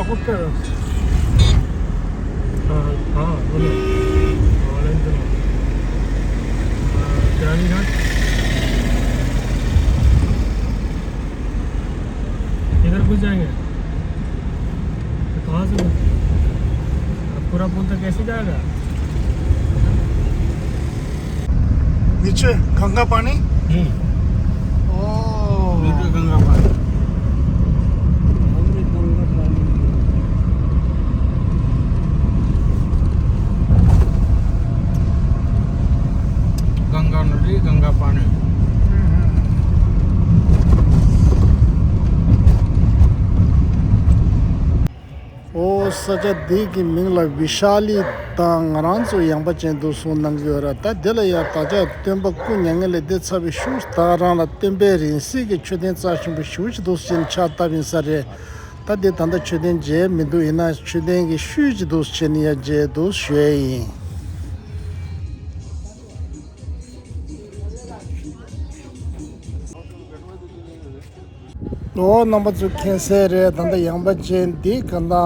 Bakukka. Boलो orange जानी घाट इधर घुस जाएंगे तो कहाँ से पूरा पुल तक कैसे जाएगा नीचे गंगा पानी नीचे गंगा पानी गंगा नदी गंगा पानी ओ सजा दी की मिंगला विशाली तांगरांसो यांबा चेंदो सोनंगियोरा ता दिलया ताजा तेंबा कुन्यांगले दे छबि शुस ताराना तेंबे रिंसी के छुदें चाशुं शुच दोसिन छाता बिनसरे ता दे तंदा छुदें जे मिदु इना छुदें की शुच दोसिनिया जे दोस श्वेई ओ नंबर जो कैसे रे तंदा यांबा चें दी कंदा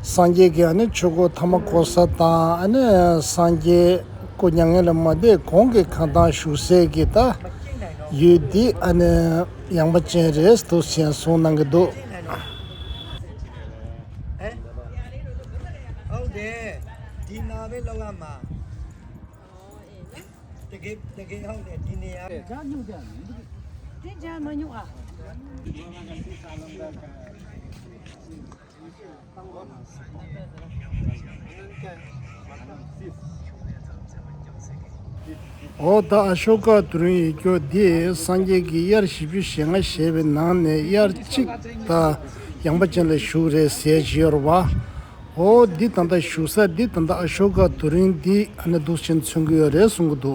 सांगे के अने छोको थमा कोसता अने सांगे को न्यांगले मदे कोंगे खंदा शुसे के ता युदी अने यांबा चें रेस तो सिया सोनंग दो औदे दिनावे लगामा तगे औदे दिने यार जा न्यू दे ते जा मन्यु आ ओ ता अशोका तुरी क्यों दे संगे की यार शिपी शेंगा शेबे नाने यार चिक ता यांबा चले शुरे से जिरवा ओ दी तंदा शुसा दी तंदा अशोका तुरी दी अने दुशन छुंगियो रे सुंगदो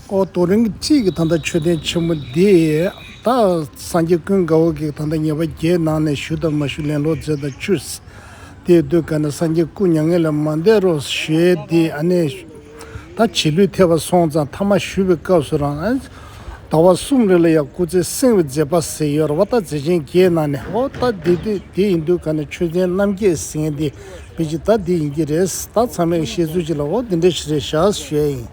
ओ तुरिंग चिक तंदा छुदे छम दे ता संगे कुंग गाओ के तंदा न्याबा जे नाने शुदा मशुलेन लो जदा चुस दे दो kana संगे कुन्यांगले मंदेरो शे दे अने 다 치료 태바 송자 타마 슈베 가스랑 다와 숨르려 고제 생을 제바세요 왔다 제진 게나네 왔다 디디 디인도 간에 추진 남게 생디 비지다 디인게레스 다 참에 시주지로 딘데 시레샤 쉐이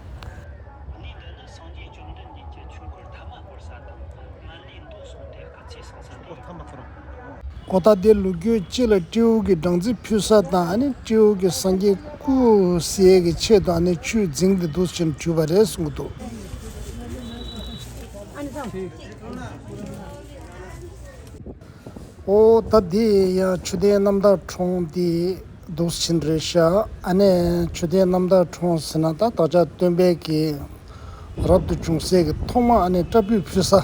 कोता दे लुग्यो चिल ट्यूगे डंगजी प्युसाता अनि ट्यूगे संगे कु सेगे छेदाने छु जिंग दे दोसन चुबारे सुंगतो ओ तदि या छुदे नमदा ठोंदी दोसन रेशा अने छुदे नमदा ठों सनाता ताजा तंबे के रद्द चुंसेगे थोमा अने टपि प्युसा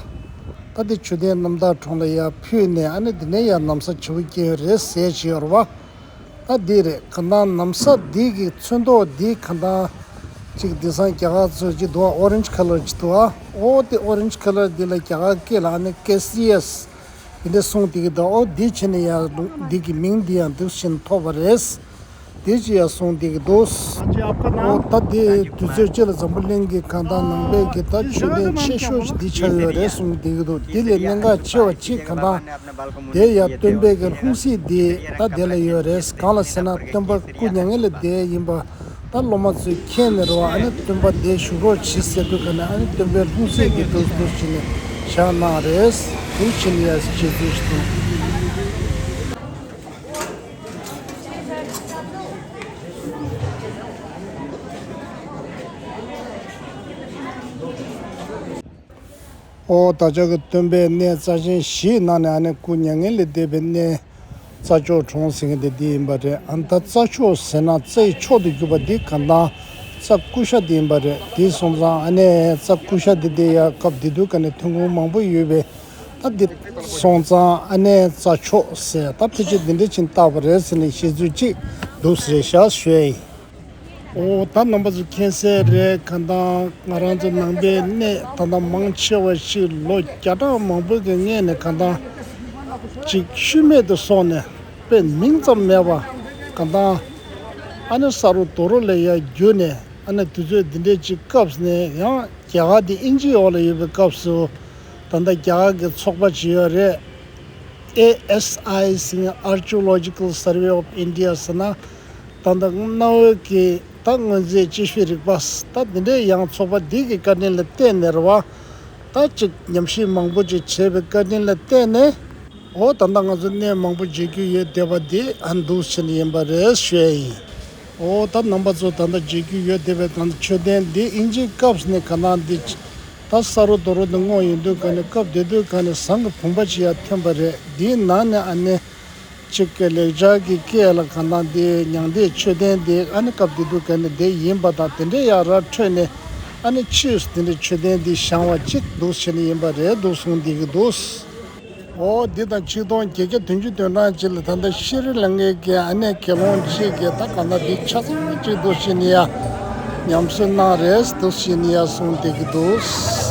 तादि छुदे नमदा ठोंला या फ्यूने अने दिने या नमसा छुके रे सेचियरवा तादिरे कना नमसा दिगी छुंदो दि खंदा चिक दिसा क्या जो दो ऑरेंज कलर जितवा ओ दि ऑरेंज कलर दिला क्या के लाने केसियस इने सों दिगी दो दि छने या दिगी मिंग दिया दुशन थोवरेस दिजिया सों दिगी दोस ओ तदि तुझे चल जंबलेंगे कांदा नंबे के ता छुदे छेशो दिछायो रे सों दिगी दो दिले नंगा छो छि कांदा दे या तुंबे के हुसी दे ता देले यो रेस काला सना तंबर कुन्यांगले दे यिंबा ता लोमा से खेनरो अने तंबा दे शुरो छिसे तो कना अने तंबे हुसी दे तो छिने शाना रेस कुछनियास छिदिस्तो ओ ताजग तंबे ने चाजिन शी नाने आने कुन्यांगले देबे ने चाचो छोंसिंग दे दिमबारे अंता चाचो सेना चै छोदि गुबदि कना सबकुशा दिमबारे दि सोमजा अने सबकुशा दे या कब दिदु कने थुंगु मंबु युबे तदि सोंजा अने चाचो से तपिजि दिन्दे चिंता बरे सने शिजुची दूसरे शा श्वे ओ ता नंबर कैसे रे कंदा ngaraंज नंबे ने तना मंगचवा छि लो क्याटा मंबु गने ने कंदा चिक्षुमे द सोने पे मिंजम मेवा कंदा अने सारु तोरो ले या जुने अने तुझे दिने छि कप्स ने या क्या दी इंजी ओले ये कप्स तंदा क्या के छोकबा छि रे ASI sing Archaeological Survey of India sana tanda nawe ki tangze chishiri bas ta dinde yang choba digi karne le tenerwa ta chik nyamshi mangbu ji chebe karne le tene o tanda ngazune mangbu ji ki ye deba di andu chen yemba re shwei o ta namba zo tanda ji ki ye deba tanda choden di inji kaps ne kanan di ta saru doro ngo yindu kane kap dedu kane sang phumba chi ya thembare di nane ane chikele jagi kela kanan di nyangde choden di ane kap dedu kane de yimba ta tende ya ra trene ane chius tende choden di shangwa chik dos chene yimba re dosung di dos o di da chidon keke tunju tunan chile tanda shiri lange ke ane kelon chi ke ta kana di chasang chi dos chene ya nyamsun na res dos chene ya sung di dos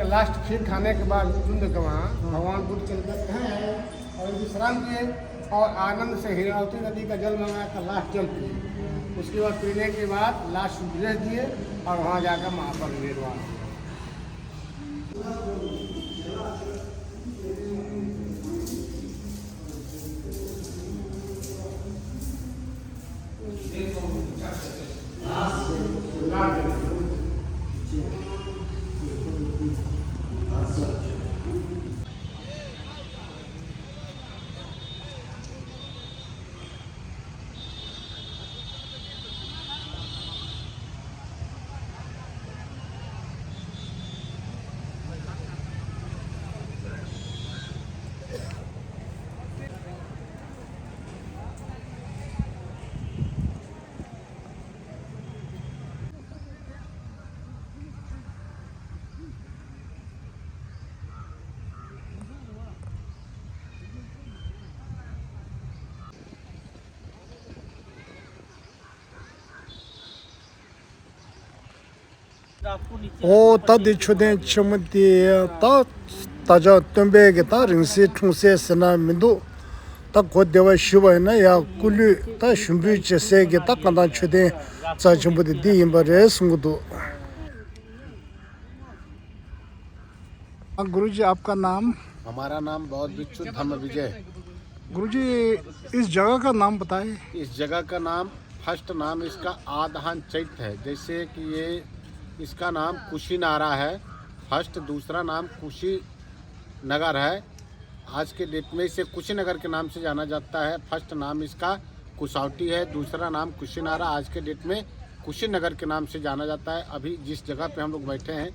last खीर खाने के बाद कुंड के वहाँ भगवान बुद्ध चल करते हैं और विश्राम किए और आनंद से हीरावती नदी का जल मंगाया था लास्ट जल पिए। उसके बाद पीने के बाद लास्ट उपदेश दिए और वहाँ जाकर महापरिनिर्वाण हुआ। 오 다디 초된 처문디 다 다자 덤베게 다 링시 총세스나 민도 다 고대와 슈바이나 야 꿀류 다 shum부체 세게 다 간다 초된 자 전부디 디임바레 승구도 गुरुजी आपका नाम? हमारा नाम बौद्ध भिक्षु धम्म विजय। गुरुजी इस जगह का नाम बताएं। इस जगह का नाम फर्स्ट नाम इसका आधान चैत्य है, जैसे कि ये इसका नाम कुशीनारा है फर्स्ट, दूसरा नाम कुशीनगर है। आज के डेट में इसे कुशीनगर के नाम से जाना जाता है। फर्स्ट नाम इसका कुसावटी है, दूसरा नाम कुशीनारा आज के डेट में कुशीनगर के नाम से जाना जाता है। अभी जिस जगह पे हम लोग बैठे हैं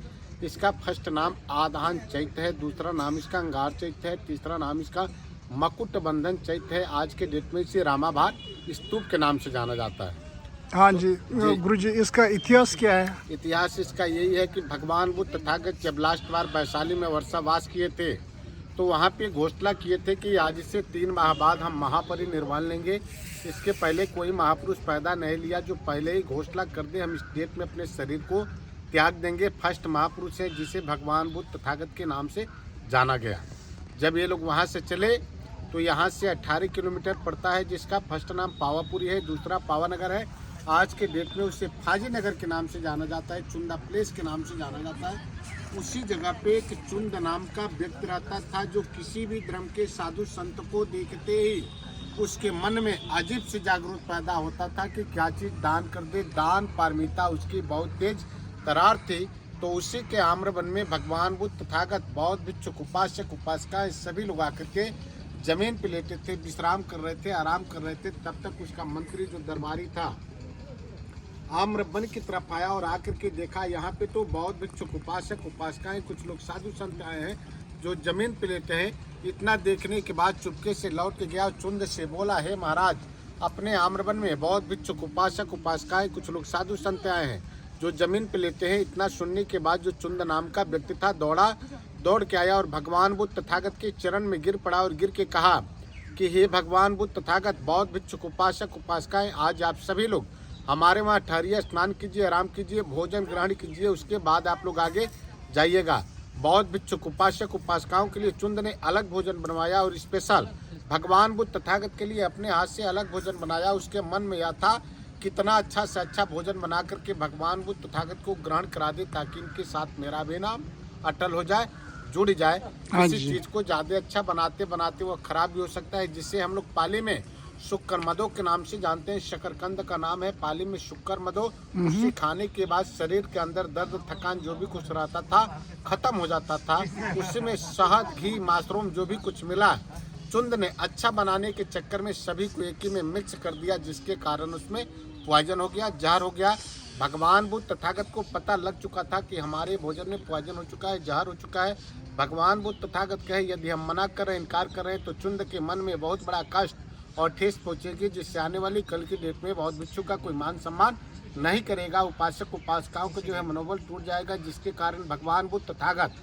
इसका फर्स्ट नाम आधान चैत्य है, दूसरा नाम इसका अंगार चैत्य है, तीसरा नाम इसका मकुट बंधन चैत्य है। आज के डेट में इसे रामाभार स्तूप के नाम से जाना जाता है। हाँ जी गुरु जी, इसका इतिहास क्या है? इतिहास इसका यही है कि भगवान बुद्ध तथागत जब लास्ट बार वैशाली में वर्षावास किए थे तो वहाँ पे घोषणा किए थे कि आज से 3 माह बाद हम महापरिनिर्वाण लेंगे। इसके पहले कोई महापुरुष पैदा नहीं लिया जो पहले ही घोषणा कर दे हम इस डेट में अपने शरीर को त्याग देंगे। फर्स्ट महापुरुष है जिसे भगवान बुद्ध तथागत के नाम से जाना गया। जब ये लोग वहाँ से चले तो यहाँ से 18 किलोमीटर पड़ता है, जिसका फर्स्ट नाम पावापुरी है, दूसरा पावानगर है। आज के डेट में उसे फाजी नगर के नाम से जाना जाता है, चुंदा प्लेस के नाम से जाना जाता है। उसी जगह पे एक चुंद नाम का व्यक्ति रहता था जो किसी भी धर्म के साधु संत को देखते ही उसके मन में अजीब सी जागरूक पैदा होता था कि क्या चीज़ दान कर दे। दान पारमिता उसकी बहुत तेज तरार थी। तो उसी के आम्रवन में भगवान बुद्ध तथागत बौद्ध भिक्षुक उपासक उपासिकाएं सभी लोग आकर के जमीन पे लेटे थे, विश्राम कर रहे थे, आराम कर रहे थे। तब तक उसका मंत्री जो दरबारी था आम्रवन की तरफ आया और आकर के देखा यहाँ पे तो बौद्ध भिक्षुक उपासक उपासिकाएं कुछ लोग साधु संत आए हैं जो जमीन पे लेटे हैं। इतना देखने के बाद चुपके से लौट के गया और चुंद से बोला, हे महाराज, अपने आम्रवन में बौद्ध भिक्षुक उपासक उपासिकाएं कुछ लोग साधु संत आए हैं जो जमीन पे लेटे हैं। इतना सुनने के बाद जो चुंद नाम का व्यक्ति था दौड़ के आया और भगवान बुद्ध तथागत के चरण में गिर पड़ा और गिर के कहा कि हे भगवान बुद्ध तथागत बौद्ध भिक्षुक उपासक उपासिकाएं, आज आप सभी लोग हमारे वहाँ ठहरिए, स्नान कीजिए, आराम कीजिए, भोजन ग्रहण कीजिए, उसके बाद आप लोग आगे जाइएगा। बौद्ध भिक्षुक उपासक उपासिकाओं के लिए चुंद ने अलग भोजन बनवाया और स्पेशल भगवान बुद्ध तथागत के लिए अपने हाथ से अलग भोजन बनाया। उसके मन में यह था कितना अच्छा से अच्छा भोजन बना करके भगवान बुद्ध तथागत को ग्रहण करा दे ताकि इनके साथ मेरा भी नाम अटल हो जाए, जुड़ जाए। किसी चीज़ को ज़्यादा अच्छा बनाते बनाते वो खराब भी हो सकता है, जिससे हम लोग पाली में शुक्र मदो के नाम से जानते हैं। शकरकंद का नाम है पाली में शुक्र मदो। उसे खाने के बाद शरीर के अंदर दर्द थकान जो भी कुछ रहता था खत्म हो जाता था। उसमें शहद घी मशरूम जो भी कुछ मिला चुंद ने अच्छा बनाने के चक्कर में सभी को एक ही में मिक्स कर दिया, जिसके कारण उसमें पॉइजन हो गया, जहर हो गया। भगवान बुद्ध तथागत को पता लग चुका था कि हमारे भोजन में पॉइजन हो चुका है, जहर हो चुका है। भगवान बुद्ध तथागत कहे यदि हम मना कर रहे हैं, इनकार कर रहे हैं तो चुंद के मन में बहुत बड़ा कष्ट और ठेस पहुंचेगी, जिससे आने वाली कल की डेट में बौद्ध भिक्षु का कोई मान सम्मान नहीं करेगा। उपासक उपासिकाओं का जो है मनोबल टूट जाएगा, जिसके कारण भगवान बुद्ध तथागत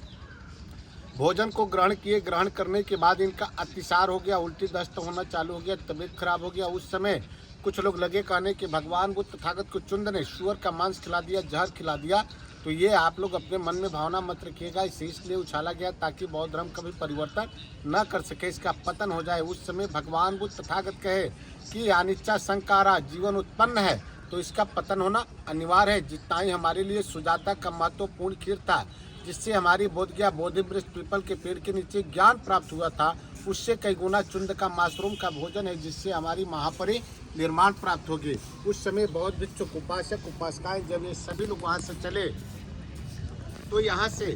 भोजन को ग्रहण किए। ग्रहण करने के बाद इनका अतिसार हो गया, उल्टी दस्त होना चालू हो गया, तबीयत खराब हो गया। उस समय कुछ लोग लगे कहने कि भगवान बुद्ध तथागत को चुंद ने सुअर का मांस खिला दिया, जहर खिला दिया। तो ये आप लोग अपने मन में भावना मत रखिएगा, इसे इसलिए उछाला गया ताकि बौद्ध धर्म कभी परिवर्तन न कर सके, इसका पतन हो जाए। उस समय भगवान बुद्ध तथागत कहे कि अनिच्छा संकारा जीवन उत्पन्न है तो इसका पतन होना अनिवार्य है। जितना ही हमारे लिए सुजाता का महत्वपूर्ण खीर था जिससे हमारी बोध गया बोधि वृक्ष पीपल के पेड़ के नीचे ज्ञान प्राप्त हुआ था, उससे कई गुना चुंद का मशरूम का भोजन है जिससे हमारी महापरि निर्माण प्राप्त होगी। उस समय बौद्ध भिक्षुक उपासक उपासिकाएं जब ये सभी लोग वहाँ से चले तो यहाँ से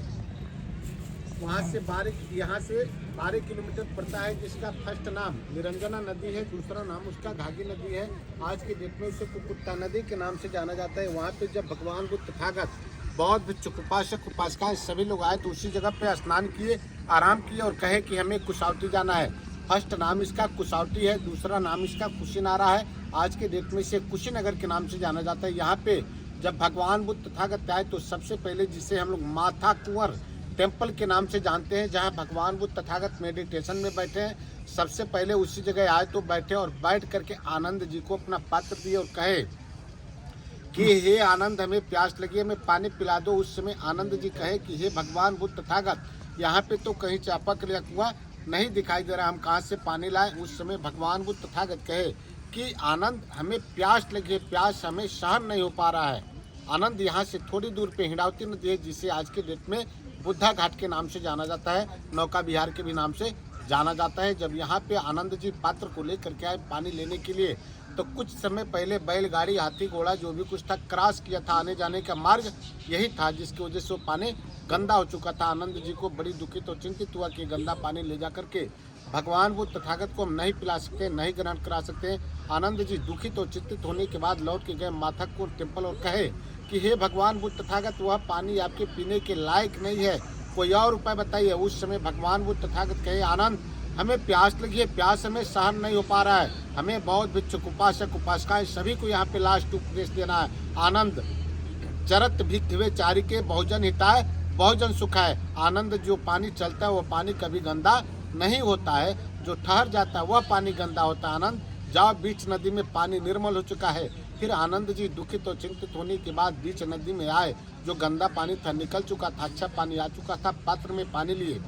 12 किलोमीटर पड़ता है, जिसका फर्स्ट नाम निरंजना नदी है, दूसरा नाम उसका घाघी नदी है। आज के डेट में उसे कुकुट्टा नदी के नाम से जाना जाता है। वहाँ पे जब भगवान बुद्ध तथागत बौद्ध भिक्षुक उपासक उपासिकाएं सभी लोग आए तो उसी जगह पे स्नान किए, आराम किए और कहे कि हमें कुशावती जाना है। फर्स्ट नाम इसका कुशावती है, दूसरा नाम इसका कुशीनारा है। आज के डेट में इसे कुशीनगर के नाम से जाना जाता है। यहाँ पे जब भगवान बुद्ध तथागत आए तो सबसे पहले जिसे हम लोग माथा कुंवर टेम्पल के नाम से जानते हैं, जहाँ भगवान बुद्ध तथागत मेडिटेशन में बैठे हैं, सबसे पहले उसी जगह आए तो बैठे और बैठ करके आनंद जी को अपना पात्र दिए और कहे कि हे आनंद, हमें प्यास लगी, हमें पानी पिला दो। उस समय आनंद जी कहे कि हे भगवान बुद्ध तथागत, यहाँ पे तो कहीं चापाकल या कुआं नहीं दिखाई दे रहा, हम कहाँ से पानी लाएं। उस समय भगवान बुद्ध तथागत कहे कि आनंद, हमें प्यास लगी है, प्यास हमें सहन नहीं हो पा रहा है। आनंद, यहाँ से थोड़ी दूर पे हिंडावती नदी है जिसे आज के डेट में बुद्धा घाट के नाम से जाना जाता है, नौका विहार के भी नाम से जाना जाता है। जब यहाँ पे आनंद जी पात्र को लेकर के आए पानी लेने के लिए तो कुछ समय पहले बैलगाड़ी हाथी घोड़ा जो भी कुछ था क्रॉस किया था, आने जाने का मार्ग यही था, जिसकी वजह से वो पानी गंदा हो चुका था। आनंद जी को बड़ी दुखित और चिंतित हुआ कि गंदा पानी ले जा करके भगवान बुद्ध तथागत को हम नहीं पिला सकते, नहीं ग्रहण करा सकते। आनंद जी दुखित और चिंतित होने के बाद लौट के गए माथाकुर टेम्पल और कहे कि हे भगवान बुद्ध तथागत, वह पानी आपके पीने के लायक नहीं है, कोई और उपाय बताइए। उस समय भगवान बुद्ध तथागत कहे, आनंद, हमें प्यास लगी है, प्यास हमें सहन नहीं हो पा रहा है, हमें बहुत भिक्षुक उपासक उपासिकाएं सभी को यहाँ पे लास्ट उपदेश देना है। आनंद चरत भिक्षवे चारिके बहुजन हिताय बहुजन सुखाय। आनंद जो पानी चलता है वो पानी कभी गंदा नहीं होता है, जो ठहर जाता है वह पानी गंदा होता है। आनंद जाओ बीच नदी में पानी निर्मल हो चुका है। फिर आनंद जी दुखित और चिंतित होने के बाद बीच नदी में आए, जो गंदा पानी था निकल चुका था, अच्छा पानी आ चुका था, पात्र में पानी लिए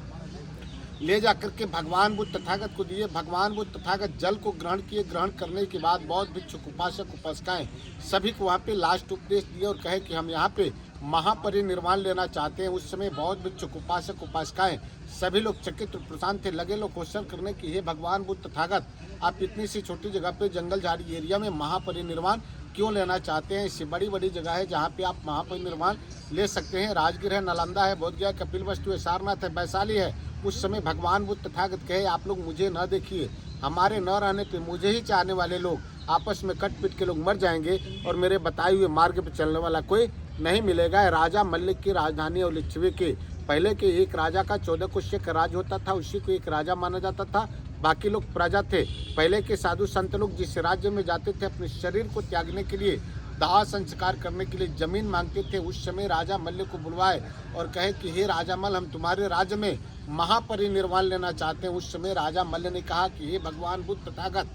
ले जाकर के भगवान बुद्ध तथागत को दिए। भगवान बुद्ध तथागत जल को ग्रहण किए। ग्रहण करने के बाद बहुत भिक्षुक उपासक उपासिकाएं सभी को वहाँ पे लास्ट उपदेश दिए और कहे कि हम यहाँ पे महापरिनिर्वाण लेना चाहते हैं। उस समय बहुत भिक्षुक उपासक उपासिकाएं सभी लोग चकित और प्रशांत थे, लगे लोग क्वेश्चन करने की, हे भगवान बुद्ध तथागत, आप इतनी सी छोटी जगह पे जंगल झाड़ी एरिया में महापरिनिर्वाण क्यों लेना चाहते हैं? इससे बड़ी बड़ी जगह है जहाँ पे आप महापरिनिर्वाण ले सकते हैं। राजगीर है, नालंदा है, बोधगया, कपिलवस्तु है, सारनाथ है, वैशाली है। उस समय भगवान बुद्ध तथागत कहे, आप लोग मुझे न देखिए, हमारे न रहने पे मुझे ही चाहने वाले लोग आपस में कट पिट के लोग मर जाएंगे और मेरे बताए हुए मार्ग पे चलने वाला कोई नहीं मिलेगा। राजा मल्लिक की राजधानी और लिच्छवी के पहले के एक राजा का 14 कुश्य का राज होता था, उसी को एक राजा माना जाता था, बाकी लोग प्रजा थे। पहले के साधु संत लोग जिस राज्य में जाते थे अपने शरीर को त्यागने के लिए, दाह संस्कार करने के लिए जमीन मांगते थे। उस समय राजा मल्ल को बुलवाए और कहे कि हे राजा मल्ल, हम तुम्हारे राज्य में महापरिनिर्वाण लेना चाहते हैं। उस समय राजा मल्ल ने कहा कि हे भगवान बुद्ध तथागत,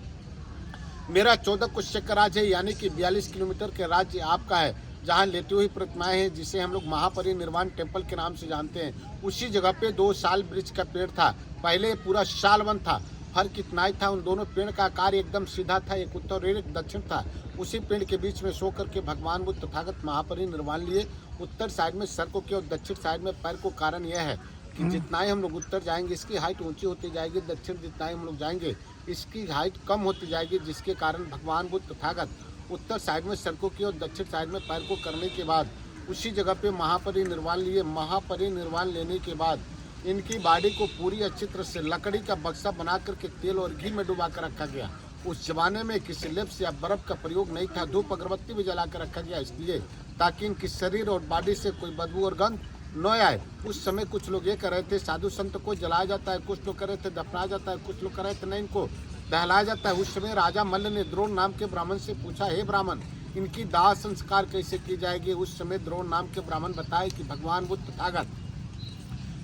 मेरा 14 कुश्य का राज्य है, यानी कि 42 किलोमीटर के राज्य आपका है, जहाँ लेटी हुई प्रतिमाएं हैं, जिसे हम लोग महापरिनिर्वाण टेम्पल के नाम से जानते हैं। उसी जगह पे 2 साल वृक्ष का पेड़ था, पहले पूरा सालवन था, फर्क इतना ही था, उन दोनों पेड़ का आकार एकदम सीधा था, एक उत्तर और एक दक्षिण था। उसी पेड़ के बीच में सो करके भगवान बुद्ध तथागत महापरिनिर्वाण लिए। उत्तर साइड में सर को किया और दक्षिण साइड में पैर को। कारण यह है कि जितना ही हम लोग उत्तर जाएंगे इसकी हाइट ऊंची होती जाएगी, दक्षिण जितना ही हम लोग जाएंगे इसकी हाइट कम होती जाएगी, जिसके कारण भगवान बुद्ध तथागत उत्तर साइड में सर को किया और दक्षिण साइड में पैर को करने के बाद उसी जगह पे महापरिनिर्वाण लिए। महापरिनिर्वाण लेने के बाद इनकी बॉडी को पूरी अच्छी तरह से लकड़ी का बक्सा बना करके तेल और घी में डुबा कर रखा गया। उस जमाने में किसी लिप्स या बर्फ का प्रयोग नहीं था, धूप अगरबत्ती भी जला कर रखा गया, इसलिए ताकि इनकी शरीर और बॉडी से कोई बदबू और गंध न आए। उस समय कुछ लोग ये कर रहे थे, साधु संत को जलाया जाता है, कुछ लोग कर रहे थे दफनाया जाता है, कुछ लोग कर रहे थे नहीं, इनको दहलाया जाता है। उस समय राजा मल्ल ने द्रोण नाम के ब्राह्मण से पूछा, हे ब्राह्मण, इनकी दाह संस्कार कैसे की जाएगी? उस समय द्रोण नाम के ब्राह्मण बताए कि भगवान बुद्ध तथागत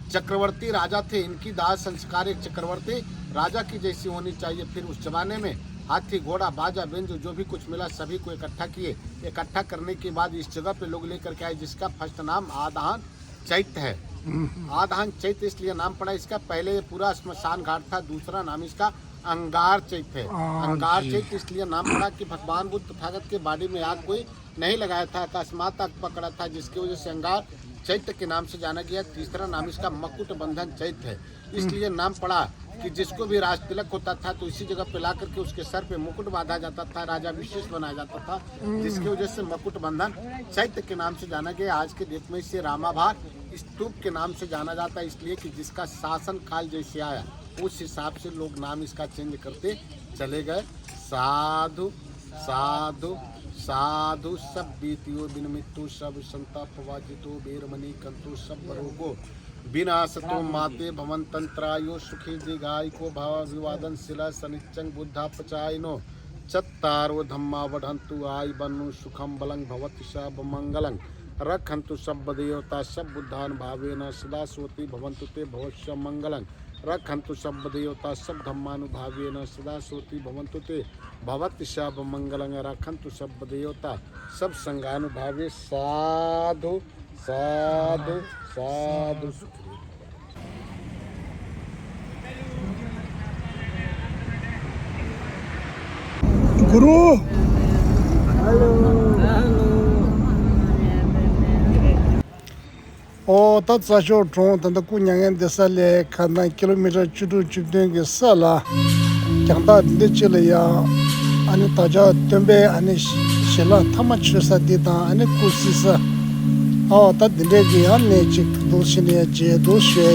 चक्रवर्ती राजा थे, इनकी दाह संस्कार एक चक्रवर्ती राजा की जैसी होनी चाहिए। फिर उस जमाने में हाथी, घोड़ा, बाजा, बेंजो जो भी कुछ मिला सभी को इकट्ठा किए। इकट्ठा करने के बाद इस जगह पे लोग लेकर के आए, जिसका फर्स्ट नाम आदान चैत्य है। आदान चैत्य इसलिए नाम पड़ा इसका, पहले ये पूरा श्मशान घाट था, दूसरा नाम इसका अंगार चैत्य है। अंगार चैत्य इसलिए नाम पड़ा कि भगवान बुद्ध तथागत के बॉडी में आग कोई नहीं लगाया था, अकस्मात आग पकड़ा था, जिसकी वजह से अंगार चैत्य के नाम से जाना गया। तीसरा नाम इसका मकुट बंधन चैत्य है, इसलिए नाम पड़ा कि जिसको भी राज तिलक होता था तो इसी जगह पे ला करके उसके सर पे मुकुट बांधा जाता था, राजा विशेष बनाया जाता था, जिसकी वजह से मकुट बंधन चैत्य के नाम से जाना गया। आज के डेट में इसे रामाभार स्तूप के नाम से जाना जाता है, इसलिए कि जिसका शासन काल जैसे आया उस हिसाब से लोग नाम इसका चेंज करते चले गए। साधु साधु साधु सब बीतियो बिन मृत्यु, सब संताप वाजितो वीरमणि कंतु, सब रोगो विनाशतो माते भवन तंत्रायो, सुखी दीर्घायु भाव विवादन शिला सनिच्चंग बुद्धा पचायनो, चत्तारो धम्मा वढ़ंतु आय बनु सुखम बलं भवति सब मंगलं, रखंतु सब देवता सब बुद्धान भावेन सदा सोति भवन्तु ते भवस्य मंगलं, रखंतु सब देवता सब धम्मानुभावेन सदा सोति भवन्तु ते भवति सब मंगलं, रखंतु सब देवता सब संगानुभावे। साधु साधु साधु। गुरु ओ तत साशो ट्रों तंद कुन्यांगन देसाले खाना किलोमीटर चुटू चुटुंगे साला क्यांता दे चले या अने ताजा तंबे अने शेला थमा छसा देता अने कुसिसा ओ तत दिले के अने चिक दोसिने जे दोशे